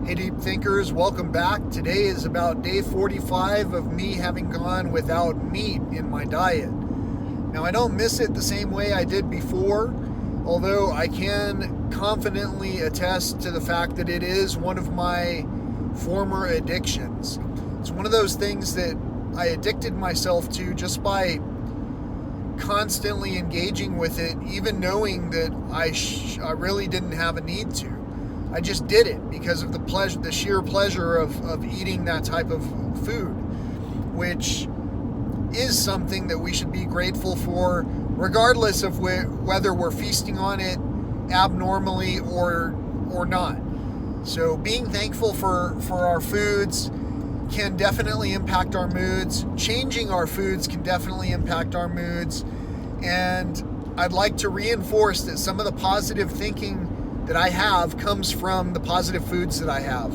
Hey deep thinkers, welcome back. Today is about day 45 of me having gone without meat in my diet. Now I don't miss it the same way I did before, although I can confidently attest to the fact that it is one of my former addictions. It's one of those things that I addicted myself to just by constantly engaging with it, even knowing that I really didn't have a need to. I just did it because of the sheer pleasure of eating that type of food, which is something that we should be grateful for, regardless of whether we're feasting on it abnormally or not. So being thankful for our foods can definitely impact our moods. Changing our foods can definitely impact our moods. And I'd like to reinforce that some of the positive thinking that I have comes from the positive foods that I have.